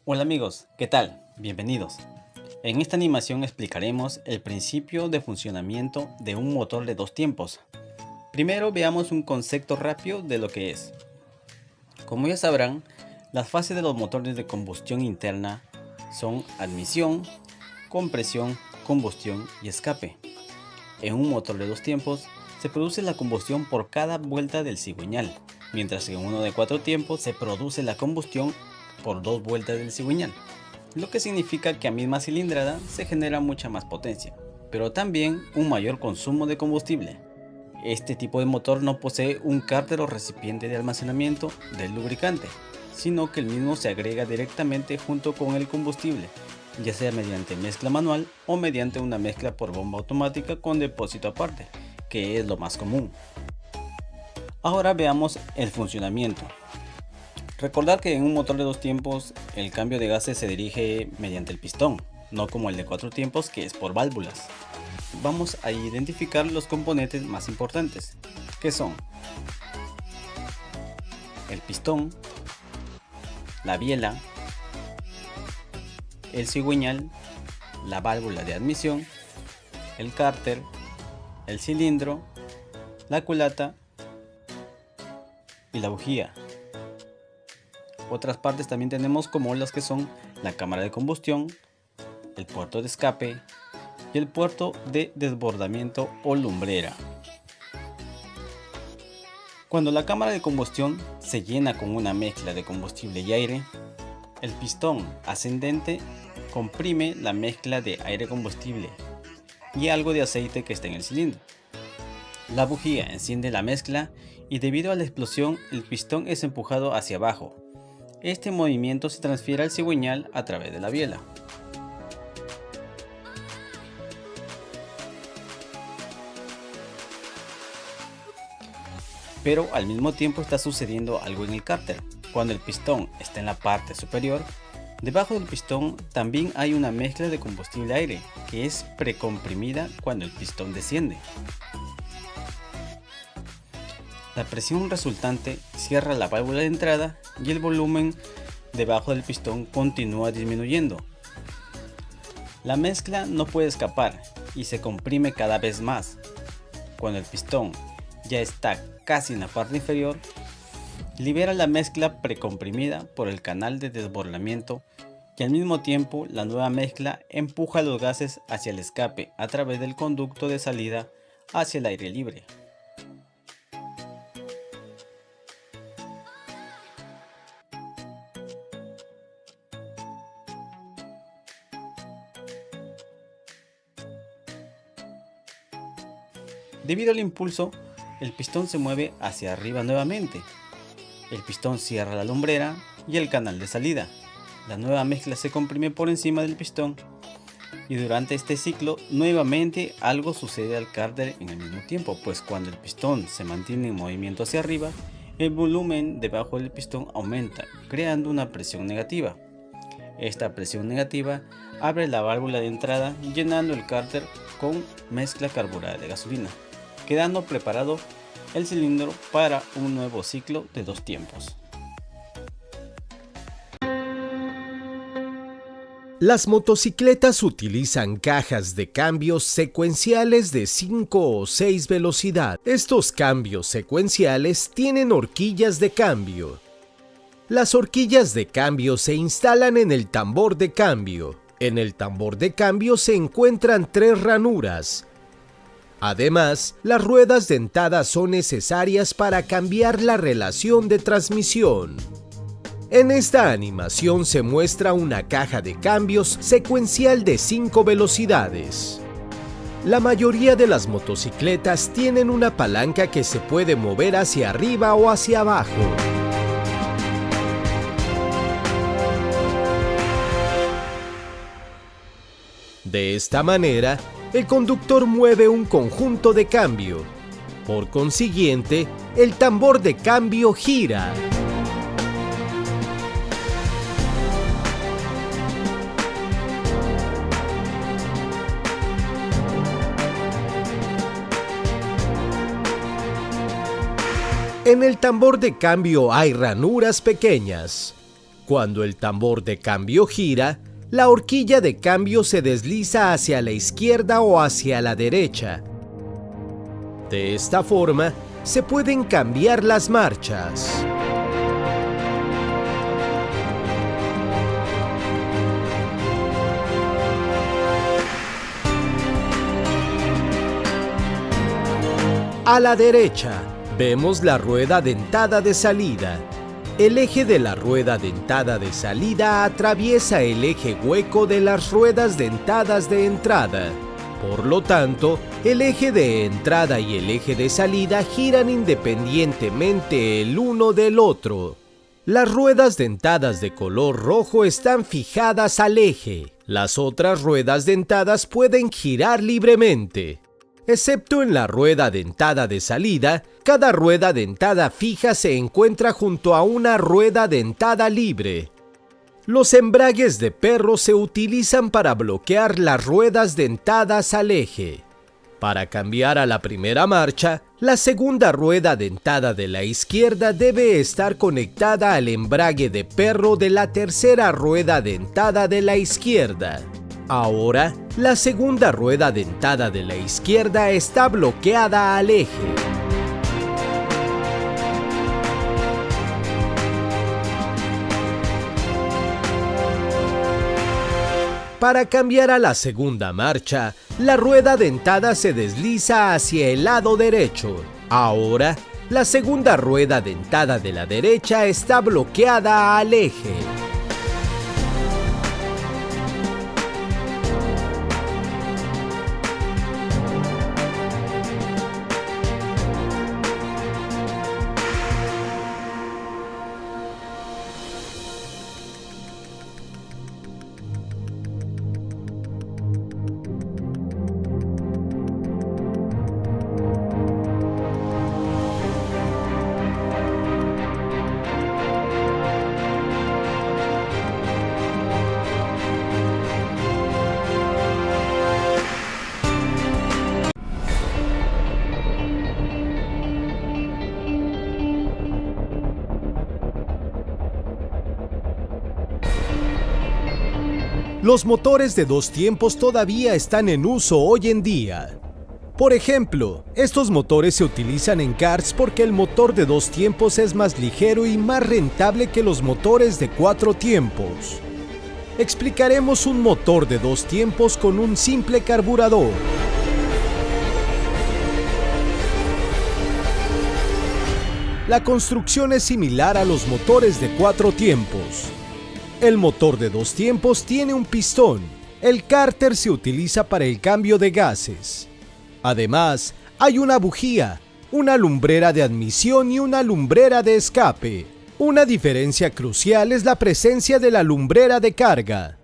Hola amigos, ¿qué tal? Bienvenidos. En esta animación explicaremos el principio de funcionamiento de un motor de dos tiempos. Primero veamos un concepto rápido de lo que es. Como ya sabrán, las fases de los motores de combustión interna son admisión, compresión, combustión y escape. En un motor de dos tiempos se produce la combustión por cada vuelta del cigüeñal, mientras que en uno de cuatro tiempos se produce la combustión por dos vueltas del cigüeñal, lo que significa que a misma cilindrada se genera mucha más potencia, pero también un mayor consumo de combustible. Este tipo de motor no posee un cárter o recipiente de almacenamiento del lubricante, sino que el mismo se agrega directamente junto con el combustible, ya sea mediante mezcla manual o mediante una mezcla por bomba automática con depósito aparte, que es lo más común. Ahora veamos el funcionamiento. Recordar que en un motor de dos tiempos el cambio de gases se dirige mediante el pistón, no como el de cuatro tiempos que es por válvulas. Vamos a identificar los componentes más importantes, que son el pistón, la biela, el cigüeñal, la válvula de admisión, el cárter, el cilindro, la culata y la bujía. Otras partes también tenemos como las que son la cámara de combustión, el puerto de escape y el puerto de desbordamiento o lumbrera. Cuando la cámara de combustión se llena con una mezcla de combustible y aire, el pistón ascendente comprime la mezcla de aire-combustible y algo de aceite que está en el cilindro. La bujía enciende la mezcla y debido a la explosión el pistón es empujado hacia abajo. Este movimiento se transfiere al cigüeñal a través de la biela. Pero al mismo tiempo está sucediendo algo en el cárter. Cuando el pistón está en la parte superior, debajo del pistón también hay una mezcla de combustible aire que es precomprimida cuando el pistón desciende. La presión resultante cierra la válvula de entrada y el volumen debajo del pistón continúa disminuyendo. La mezcla no puede escapar y se comprime cada vez más. Cuando el pistón ya está casi en la parte inferior, libera la mezcla precomprimida por el canal de desbordamiento y al mismo tiempo la nueva mezcla empuja los gases hacia el escape a través del conducto de salida hacia el aire libre. Debido al impulso, el pistón se mueve hacia arriba nuevamente. El pistón cierra la lumbrera y el canal de salida. La nueva mezcla se comprime por encima del pistón y durante este ciclo nuevamente algo sucede al cárter en el mismo tiempo, pues cuando el pistón se mantiene en movimiento hacia arriba, el volumen debajo del pistón aumenta, creando una presión negativa. Esta presión negativa abre la válvula de entrada llenando el cárter con mezcla carburada de gasolina, quedando preparado el cilindro para un nuevo ciclo de dos tiempos. Las motocicletas utilizan cajas de cambios secuenciales de 5 o 6 velocidades. Estos cambios secuenciales tienen horquillas de cambio. Las horquillas de cambio se instalan en el tambor de cambio. En el tambor de cambio se encuentran 3 ranuras. Además, las ruedas dentadas son necesarias para cambiar la relación de transmisión. En esta animación se muestra una caja de cambios secuencial de 5 velocidades. La mayoría de las motocicletas tienen una palanca que se puede mover hacia arriba o hacia abajo. De esta manera, el conductor mueve un conjunto de cambio. Por consiguiente, el tambor de cambio gira. En el tambor de cambio hay ranuras pequeñas. Cuando el tambor de cambio gira, la horquilla de cambio se desliza hacia la izquierda o hacia la derecha. De esta forma, se pueden cambiar las marchas. A la derecha, vemos la rueda dentada de salida. El eje de la rueda dentada de salida atraviesa el eje hueco de las ruedas dentadas de entrada. Por lo tanto, el eje de entrada y el eje de salida giran independientemente el uno del otro. Las ruedas dentadas de color rojo están fijadas al eje. Las otras ruedas dentadas pueden girar libremente. Excepto en la rueda dentada de salida, cada rueda dentada fija se encuentra junto a una rueda dentada libre. Los embragues de perro se utilizan para bloquear las ruedas dentadas al eje. Para cambiar a la primera marcha, la segunda rueda dentada de la izquierda debe estar conectada al embrague de perro de la tercera rueda dentada de la izquierda. Ahora, la segunda rueda dentada de la izquierda está bloqueada al eje. Para cambiar a la segunda marcha, la rueda dentada se desliza hacia el lado derecho. Ahora, la segunda rueda dentada de la derecha está bloqueada al eje. Los motores de dos tiempos todavía están en uso hoy en día. Por ejemplo, estos motores se utilizan en karts porque el motor de dos tiempos es más ligero y más rentable que los motores de cuatro tiempos. Explicaremos un motor de dos tiempos con un simple carburador. La construcción es similar a los motores de cuatro tiempos. El motor de dos tiempos tiene un pistón. El cárter se utiliza para el cambio de gases. Además, hay una bujía, una lumbrera de admisión y una lumbrera de escape. Una diferencia crucial es la presencia de la lumbrera de carga.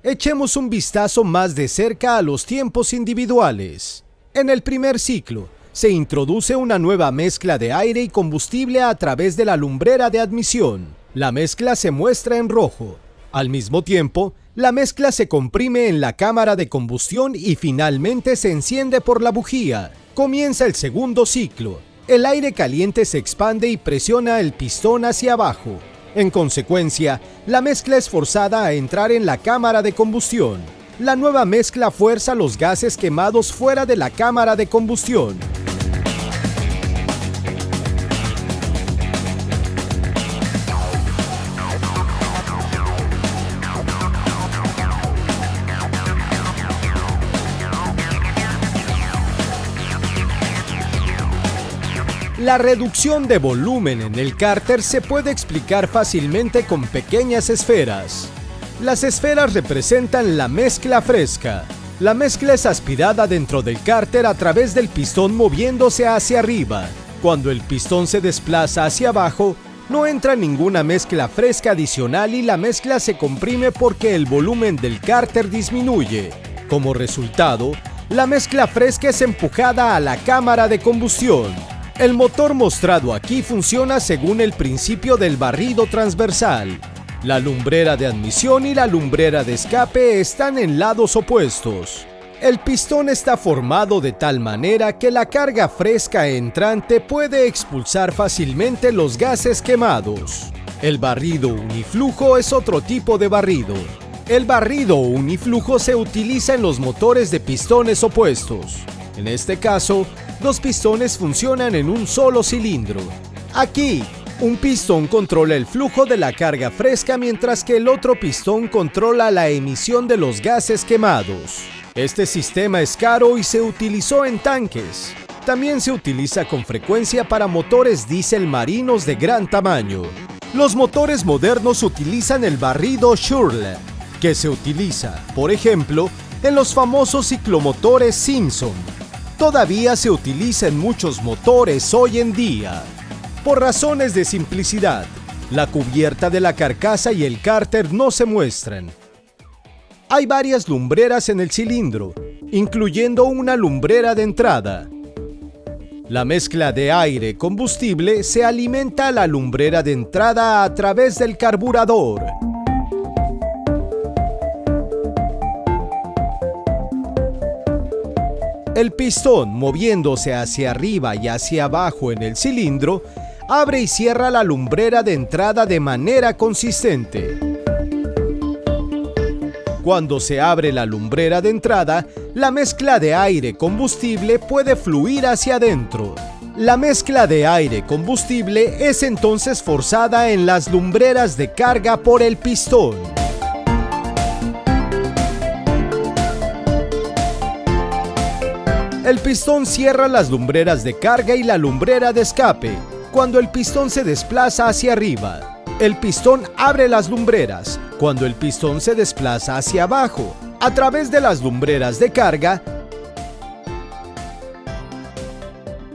Echemos un vistazo más de cerca a los tiempos individuales. En el primer ciclo, se introduce una nueva mezcla de aire y combustible a través de la lumbrera de admisión. La mezcla se muestra en rojo. Al mismo tiempo, la mezcla se comprime en la cámara de combustión y finalmente se enciende por la bujía. Comienza el segundo ciclo. El aire caliente se expande y presiona el pistón hacia abajo. En consecuencia, la mezcla es forzada a entrar en la cámara de combustión. La nueva mezcla fuerza los gases quemados fuera de la cámara de combustión. La reducción de volumen en el cárter se puede explicar fácilmente con pequeñas esferas. Las esferas representan la mezcla fresca. La mezcla es aspirada dentro del cárter a través del pistón moviéndose hacia arriba. Cuando el pistón se desplaza hacia abajo, no entra ninguna mezcla fresca adicional y la mezcla se comprime porque el volumen del cárter disminuye. Como resultado, la mezcla fresca es empujada a la cámara de combustión. El motor mostrado aquí funciona según el principio del barrido transversal. La lumbrera de admisión y la lumbrera de escape están en lados opuestos. El pistón está formado de tal manera que la carga fresca entrante puede expulsar fácilmente los gases quemados. El barrido uniflujo es otro tipo de barrido. El barrido uniflujo se utiliza en los motores de pistones opuestos. En este caso, dos pistones funcionan en un solo cilindro. Aquí, un pistón controla el flujo de la carga fresca mientras que el otro pistón controla la emisión de los gases quemados. Este sistema es caro y se utilizó en tanques. También se utiliza con frecuencia para motores diésel marinos de gran tamaño. Los motores modernos utilizan el barrido Shirley, que se utiliza, por ejemplo, en los famosos ciclomotores Simpson. Todavía se utiliza en muchos motores hoy en día. Por razones de simplicidad, la cubierta de la carcasa y el cárter no se muestran. Hay varias lumbreras en el cilindro, incluyendo una lumbrera de entrada. La mezcla de aire-combustible se alimenta a la lumbrera de entrada a través del carburador. El pistón, moviéndose hacia arriba y hacia abajo en el cilindro, abre y cierra la lumbrera de entrada de manera consistente. Cuando se abre la lumbrera de entrada, la mezcla de aire-combustible puede fluir hacia adentro. La mezcla de aire-combustible es entonces forzada en las lumbreras de carga por el pistón. El pistón cierra las lumbreras de carga y la lumbrera de escape cuando el pistón se desplaza hacia arriba. El pistón abre las lumbreras cuando el pistón se desplaza hacia abajo. A través de las lumbreras de carga,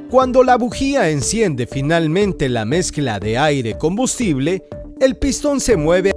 cuando la bujía enciende finalmente la mezcla de aire-combustible, el pistón se mueve.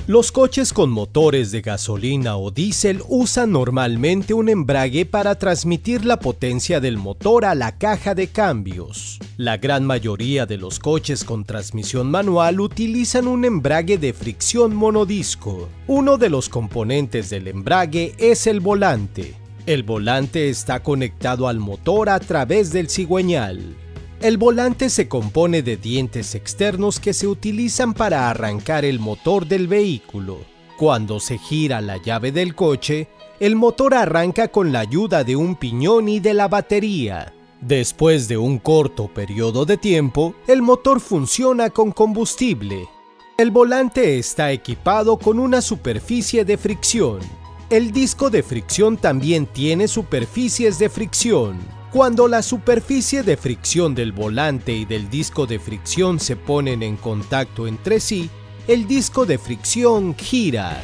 Los coches con motores de gasolina o diésel usan normalmente un embrague para transmitir la potencia del motor a la caja de cambios. La gran mayoría de los coches con transmisión manual utilizan un embrague de fricción monodisco. Uno de los componentes del embrague es el volante. El volante está conectado al motor a través del cigüeñal. El volante se compone de dientes externos que se utilizan para arrancar el motor del vehículo. Cuando se gira la llave del coche, el motor arranca con la ayuda de un piñón y de la batería. Después de un corto periodo de tiempo, el motor funciona con combustible. El volante está equipado con una superficie de fricción. El disco de fricción también tiene superficies de fricción. Cuando la superficie de fricción del volante y del disco de fricción se ponen en contacto entre sí, el disco de fricción gira.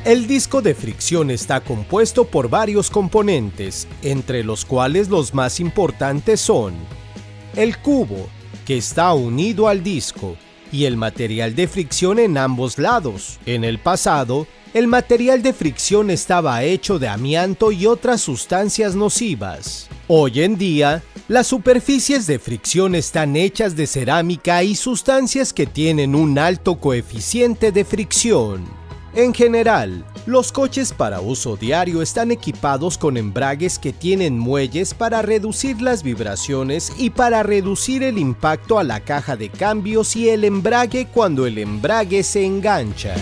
El disco de fricción está compuesto por varios componentes, entre los cuales los más importantes son el cubo, que está unido al disco, y el material de fricción en ambos lados. En el pasado, el material de fricción estaba hecho de amianto y otras sustancias nocivas. Hoy en día, las superficies de fricción están hechas de cerámica y sustancias que tienen un alto coeficiente de fricción. En general, los coches para uso diario están equipados con embragues que tienen muelles para reducir las vibraciones y para reducir el impacto a la caja de cambios y el embrague cuando el embrague se engancha.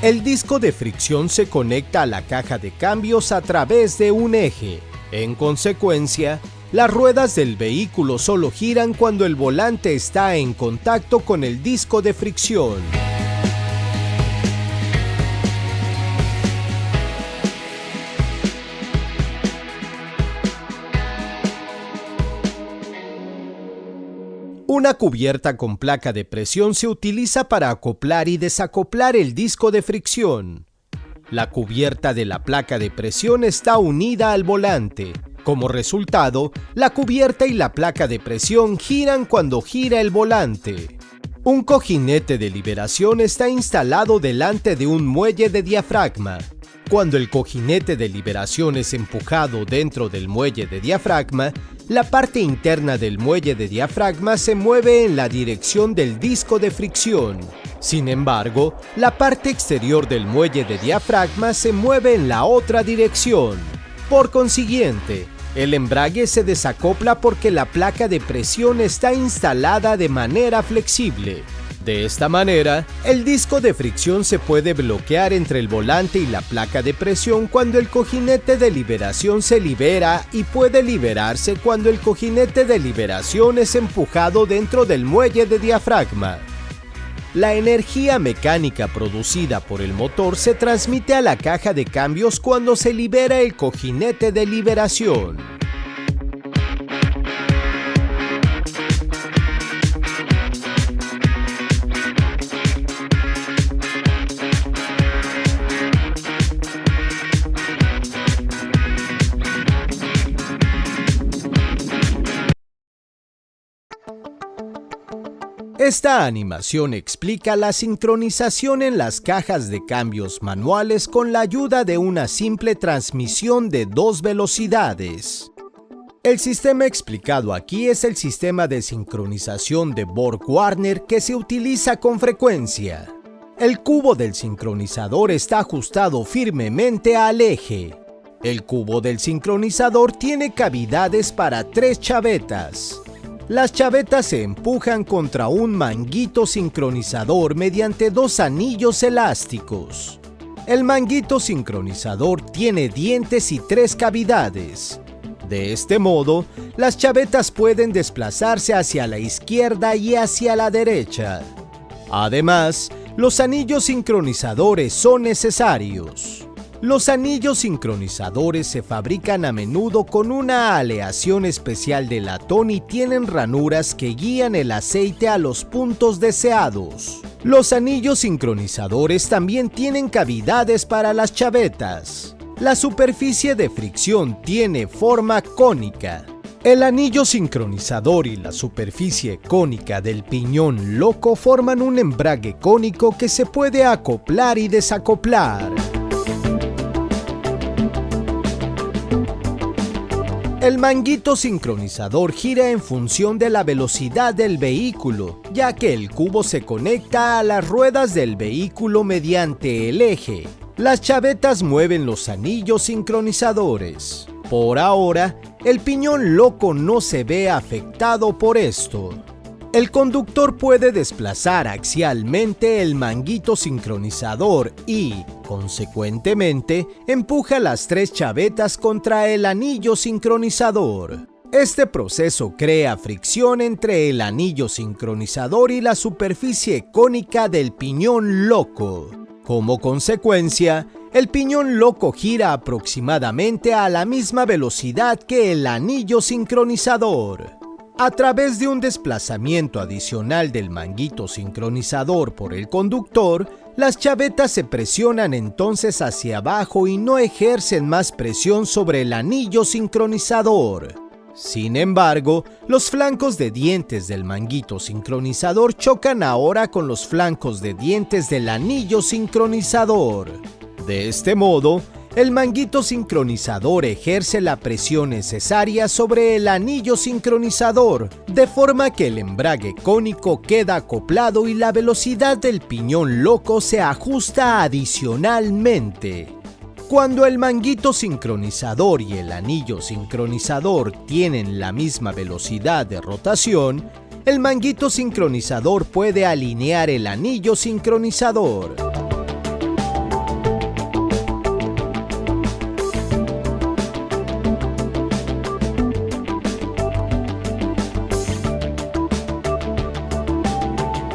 El disco de fricción se conecta a la caja de cambios a través de un eje. En consecuencia, las ruedas del vehículo solo giran cuando el volante está en contacto con el disco de fricción. Una cubierta con placa de presión se utiliza para acoplar y desacoplar el disco de fricción. La cubierta de la placa de presión está unida al volante. Como resultado, la cubierta y la placa de presión giran cuando gira el volante. Un cojinete de liberación está instalado delante de un muelle de diafragma. Cuando el cojinete de liberación es empujado dentro del muelle de diafragma, la parte interna del muelle de diafragma se mueve en la dirección del disco de fricción. Sin embargo, la parte exterior del muelle de diafragma se mueve en la otra dirección. Por consiguiente, el embrague se desacopla porque la placa de presión está instalada de manera flexible. De esta manera, el disco de fricción se puede bloquear entre el volante y la placa de presión cuando el cojinete de liberación se libera y puede liberarse cuando el cojinete de liberación es empujado dentro del muelle de diafragma. La energía mecánica producida por el motor se transmite a la caja de cambios cuando se libera el cojinete de liberación. Esta animación explica la sincronización en las cajas de cambios manuales con la ayuda de una simple transmisión de 2 velocidades. El sistema explicado aquí es el sistema de sincronización de Borg-Warner que se utiliza con frecuencia. El cubo del sincronizador está ajustado firmemente al eje. El cubo del sincronizador tiene cavidades para 3 chavetas. Las chavetas se empujan contra un manguito sincronizador mediante 2 anillos elásticos. El manguito sincronizador tiene dientes y 3 cavidades. De este modo, las chavetas pueden desplazarse hacia la izquierda y hacia la derecha. Además, los anillos sincronizadores son necesarios. Los anillos sincronizadores se fabrican a menudo con una aleación especial de latón y tienen ranuras que guían el aceite a los puntos deseados. Los anillos sincronizadores también tienen cavidades para las chavetas. La superficie de fricción tiene forma cónica. El anillo sincronizador y la superficie cónica del piñón loco forman un embrague cónico que se puede acoplar y desacoplar. El manguito sincronizador gira en función de la velocidad del vehículo, ya que el cubo se conecta a las ruedas del vehículo mediante el eje. Las chavetas mueven los anillos sincronizadores. Por ahora, el piñón loco no se ve afectado por esto. El conductor puede desplazar axialmente el manguito sincronizador y, consecuentemente, empuja las 3 chavetas contra el anillo sincronizador. Este proceso crea fricción entre el anillo sincronizador y la superficie cónica del piñón loco. Como consecuencia, el piñón loco gira aproximadamente a la misma velocidad que el anillo sincronizador. A través de un desplazamiento adicional del manguito sincronizador por el conductor, las chavetas se presionan entonces hacia abajo y no ejercen más presión sobre el anillo sincronizador. Sin embargo, los flancos de dientes del manguito sincronizador chocan ahora con los flancos de dientes del anillo sincronizador. De este modo, el manguito sincronizador ejerce la presión necesaria sobre el anillo sincronizador, de forma que el embrague cónico queda acoplado y la velocidad del piñón loco se ajusta adicionalmente. Cuando el manguito sincronizador y el anillo sincronizador tienen la misma velocidad de rotación, el manguito sincronizador puede alinear el anillo sincronizador.